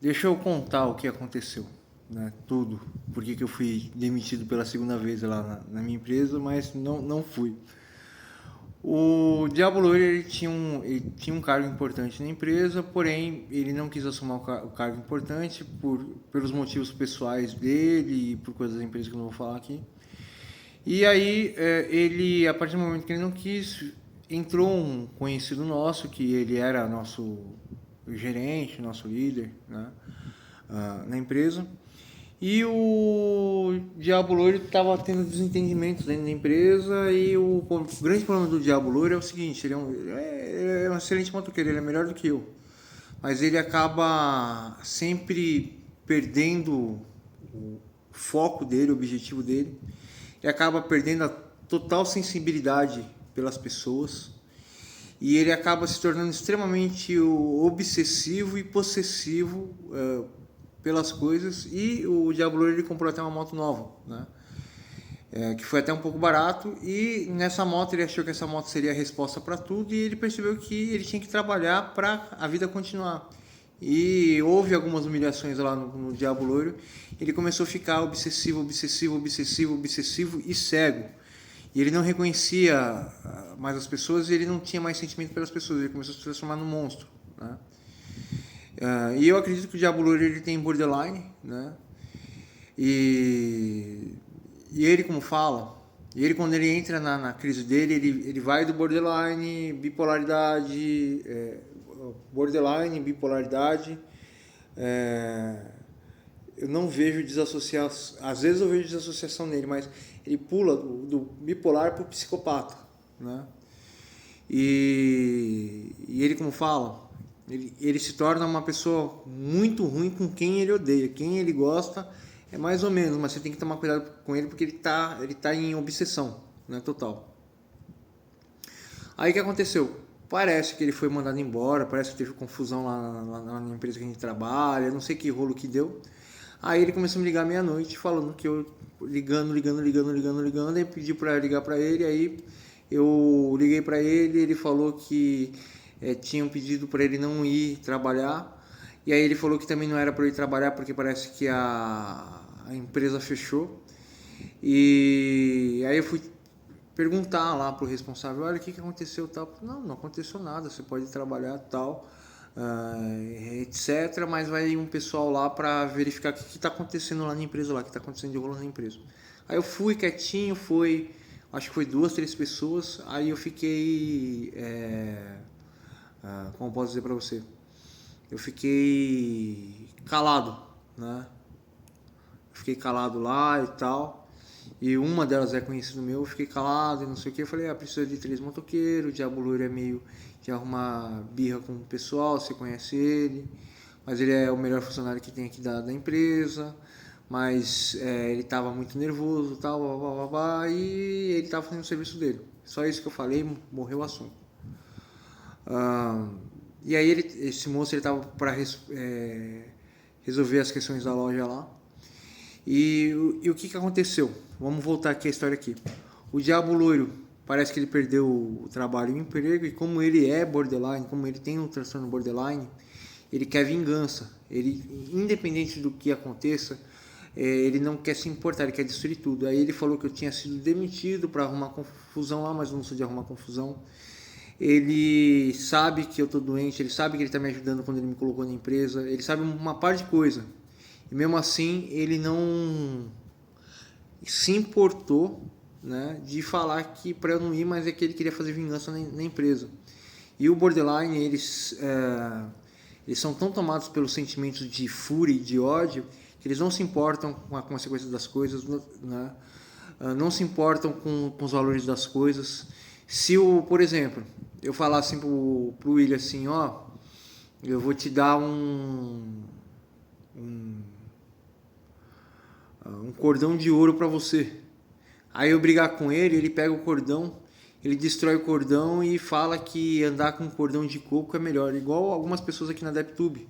Deixa eu contar o que aconteceu, né? Tudo. Por que eu fui demitido pela segunda vez lá na minha empresa, mas não fui. O Diabo Loiro ele tinha um cargo importante na empresa, porém ele não quis assumir o cargo importante pelos motivos pessoais dele e por coisas da empresa que eu não vou falar aqui. E aí ele, a partir do momento que ele não quis, entrou um conhecido nosso, que ele era nosso gerente, nosso líder, né? Na empresa. E o Diabo Loiro estava tendo desentendimentos dentro da empresa e o grande problema do Diabo Loiro é o seguinte, ele é um excelente motoqueiro, ele é melhor do que eu, mas ele acaba sempre perdendo o foco dele, o objetivo dele, ele acaba perdendo a total sensibilidade pelas pessoas e ele acaba se tornando extremamente obsessivo e possessivo pelas coisas. E o Diablo ele comprou até uma moto nova, né? Que foi até um pouco barato, e nessa moto ele achou que essa moto seria a resposta para tudo, e ele percebeu que ele tinha que trabalhar para a vida continuar. E houve algumas humilhações lá no Diabo Loiro. Ele começou a ficar obsessivo, obsessivo, obsessivo, obsessivo e cego. E ele não reconhecia mais as pessoas, e ele não tinha mais sentimento pelas pessoas. Ele começou a se transformar num monstro, né? E eu acredito que o Diabo Loiro ele tem borderline, né? E, e ele, como fala, e ele, quando ele entra na crise dele, ele vai do borderline, bipolaridade, borderline, bipolaridade. É, eu não vejo desassociação, às vezes eu vejo desassociação nele, mas ele pula do bipolar para o psicopata, né? E ele, como fala, ele se torna uma pessoa muito ruim com quem ele odeia. Quem ele gosta é mais ou menos, mas você tem que tomar cuidado com ele porque ele tá em obsessão, né, total. Aí o que aconteceu? Parece que ele foi mandado embora, parece que teve confusão lá na empresa que a gente trabalha, não sei que rolo que deu. Aí ele começou a me ligar meia-noite falando que eu ligando, aí pedi para ligar para ele, aí eu liguei para ele, ele falou que tinham pedido para ele não ir trabalhar, e aí ele falou que também não era para ele trabalhar porque parece que a empresa fechou. E aí eu fui perguntar lá pro responsável, olha, o que aconteceu tal. Não aconteceu nada, você pode trabalhar tal, etc. Mas vai um pessoal lá para verificar o que está acontecendo lá na empresa, lá, o que está acontecendo de rolo na empresa. Aí eu fui quietinho, acho que foi 2, 3 pessoas, aí eu fiquei, como posso dizer para você, eu fiquei calado, né? Fiquei calado lá e tal. E uma delas é conhecido meu, eu fiquei calado e não sei o que. Eu falei, precisa de 3 motoqueiros, o Diabo Loiro é meio de arrumar birra com o pessoal, você conhece ele, mas ele é o melhor funcionário que tem aqui da empresa, mas ele tava muito nervoso, tal, e ele tava fazendo o serviço dele. Só isso que eu falei, morreu o assunto. E aí esse moço ele tava para resolver as questões da loja lá. E o que aconteceu? Vamos voltar aqui a história aqui. O Diabo Loiro, parece que ele perdeu o trabalho e o emprego, e como ele é borderline, como ele tem um transtorno borderline, ele quer vingança. Ele, independente do que aconteça, ele não quer se importar, ele quer destruir tudo. Aí ele falou que eu tinha sido demitido para arrumar confusão lá, mas eu não sou de arrumar confusão. Ele sabe que eu tô doente, ele sabe que ele tá me ajudando quando ele me colocou na empresa, ele sabe uma par de coisa. E mesmo assim, ele não se importou, né, de falar que para eu não ir, mas é que ele queria fazer vingança na empresa. E o borderline, eles são tão tomados pelos sentimentos de fúria e de ódio que eles não se importam com a consequência das coisas, né? Não se importam com os valores das coisas. Se por exemplo, eu falar assim pro William assim, ó, eu vou te dar um cordão de ouro para você. Aí eu brigar com ele, ele pega o cordão, ele destrói o cordão e fala que andar com cordão de coco é melhor. Igual algumas pessoas aqui na DepTube.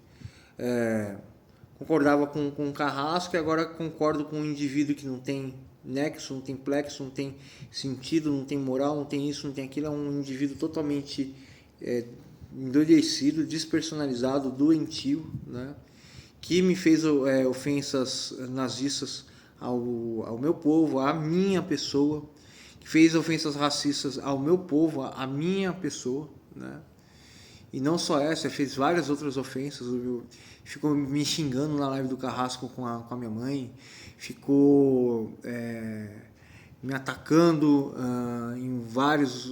Concordava com o Carrasco e agora concordo com um indivíduo que não tem nexo, não tem plexo, não tem sentido, não tem moral, não tem isso, não tem aquilo. É um indivíduo totalmente endoidecido, despersonalizado, doentio, né? que me fez ofensas nazistas ao meu povo, à minha pessoa, que fez ofensas racistas ao meu povo, à minha pessoa, né? E não só essa, fez várias outras ofensas. Ficou me xingando na live do Carrasco com a minha mãe, ficou me atacando em vários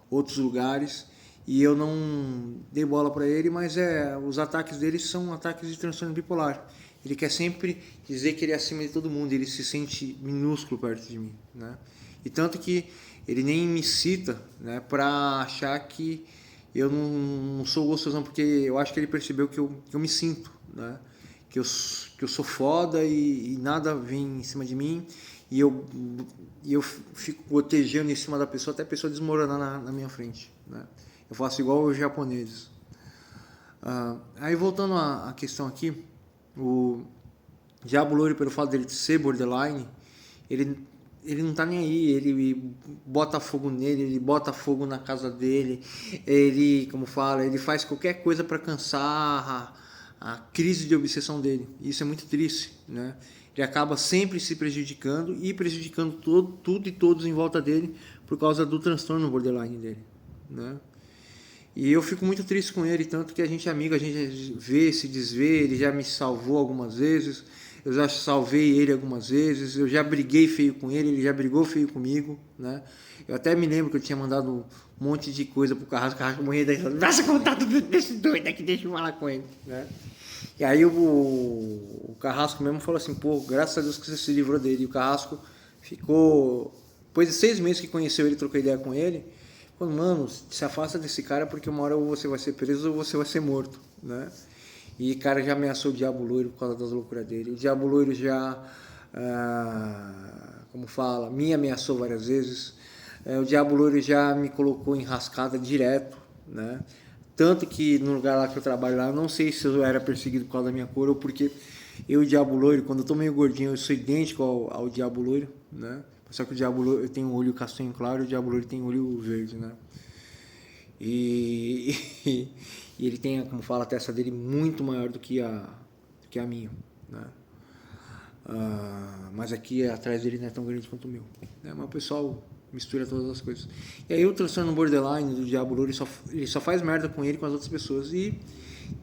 outros lugares, e eu não dei bola para ele, mas os ataques dele são ataques de transtorno bipolar. Ele quer sempre dizer que ele é acima de todo mundo, ele se sente minúsculo perto de mim, né? E tanto que ele nem me cita, né, para achar que eu não sou gostosão, porque eu acho que ele percebeu que eu me sinto, né? Que eu sou foda e nada vem em cima de mim, e eu fico gotejando em cima da pessoa até a pessoa desmoronar na minha frente, né? Eu faço igual os japoneses. Aí voltando à questão aqui, o Diabo Loiro, pelo fato dele ser borderline, ele não tá nem aí, ele bota fogo nele, ele bota fogo na casa dele, ele, como fala, ele faz qualquer coisa para cansar a crise de obsessão dele. Isso é muito triste, né? Ele acaba sempre se prejudicando e prejudicando tudo e todos em volta dele por causa do transtorno borderline dele, né? E eu fico muito triste com ele, tanto que a gente é amigo, a gente vê, se desvê, ele já me salvou algumas vezes, eu já salvei ele algumas vezes, eu já briguei feio com ele, ele já brigou feio comigo, né? Eu até me lembro que eu tinha mandado um monte de coisa pro Carrasco morria daí, nossa, contato desse doido aqui, deixa eu falar com ele, né? E aí o Carrasco mesmo falou assim, pô, graças a Deus que você se livrou dele. E o Carrasco ficou, depois de 6 meses que conheceu ele, trocou ideia com ele, falou, mano, se afasta desse cara porque uma hora ou você vai ser preso ou você vai ser morto, né? E o cara já ameaçou o Diabo Loiro por causa das loucuras dele. O Diabo Loiro já, como fala, me ameaçou várias vezes. O Diabo Loiro já me colocou em rascada direto, né? Tanto que no lugar lá que eu trabalho lá, eu não sei se eu era perseguido por causa da minha cor ou porque eu e o Diabo Loiro, quando eu tô meio gordinho, eu sou idêntico ao Diabo Loiro, né? Só que o Diabo Loiro eu tenho um olho castanho claro e o Diabo Loiro tem olho verde, né? E ele tem, como fala, a testa dele muito maior do que a minha, né? Mas aqui atrás dele não é tão grande quanto o meu, né? Mas o pessoal mistura todas as coisas. E aí o transtorno borderline do Diabo Louro, ele só faz merda com ele e com as outras pessoas. E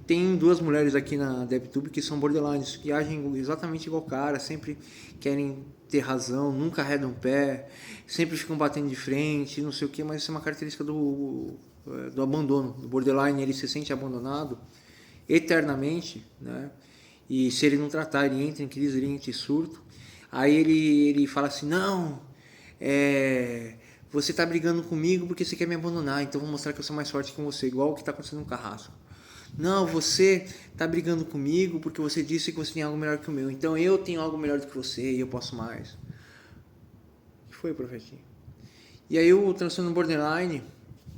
tem 2 mulheres aqui na DevTube que são borderlines, que agem exatamente igual o cara, sempre querem ter razão, nunca arredam o pé, sempre ficam batendo de frente, não sei o que, mas isso é uma característica do abandono. Do borderline, ele se sente abandonado eternamente, né? E se ele não tratar, ele entra em crise, ele entra em surto. Aí ele fala assim, não, você tá brigando comigo porque você quer me abandonar, então vou mostrar que eu sou mais forte que você, igual o que tá acontecendo no Carrasco. Não, você tá brigando comigo porque você disse que você tem algo melhor que o meu, então eu tenho algo melhor do que você e eu posso mais. O que foi, profetinho? E aí o transtorno borderline,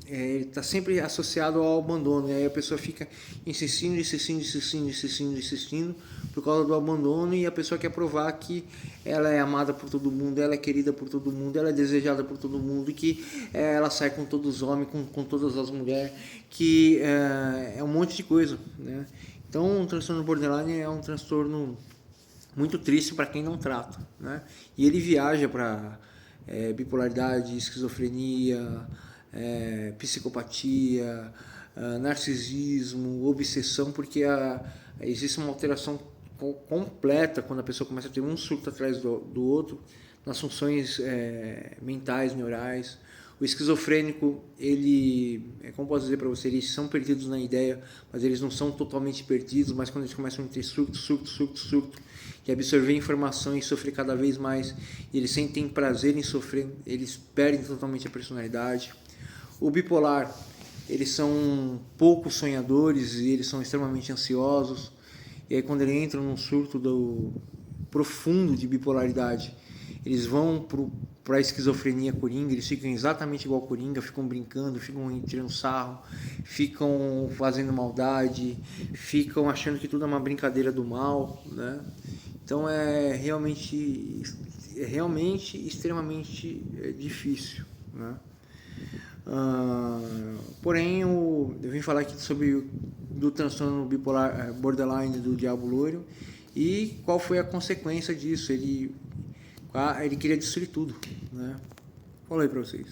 ele está sempre associado ao abandono, e aí a pessoa fica insistindo por causa do abandono, e a pessoa quer provar que ela é amada por todo mundo, ela é querida por todo mundo, ela é desejada por todo mundo, que ela sai com todos os homens, com todas as mulheres, que é um monte de coisa, né? Então o transtorno borderline é um transtorno muito triste para quem não trata, né? E ele viaja para bipolaridade, esquizofrenia, psicopatia, narcisismo, obsessão, porque existe uma alteração completa quando a pessoa começa a ter um surto atrás do outro nas funções mentais, neurais. O esquizofrênico, como posso dizer para você, eles são perdidos na ideia, mas eles não são totalmente perdidos, mas quando eles começam a ter surto, e absorver informação e sofrer cada vez mais, e eles sentem prazer em sofrer, eles perdem totalmente a personalidade. O bipolar, eles são pouco sonhadores e eles são extremamente ansiosos, e aí quando eles entram num surto profundo de bipolaridade, eles vão para a esquizofrenia coringa, eles ficam exatamente igual coringa, ficam brincando, ficam tirando sarro, ficam fazendo maldade, ficam achando que tudo é uma brincadeira do mal, né? Então é realmente extremamente difícil, né? Porém, eu vim falar aqui sobre do transtorno bipolar borderline do Diabo Loiro e qual foi a consequência disso. Ele queria destruir tudo, né? Falei para vocês.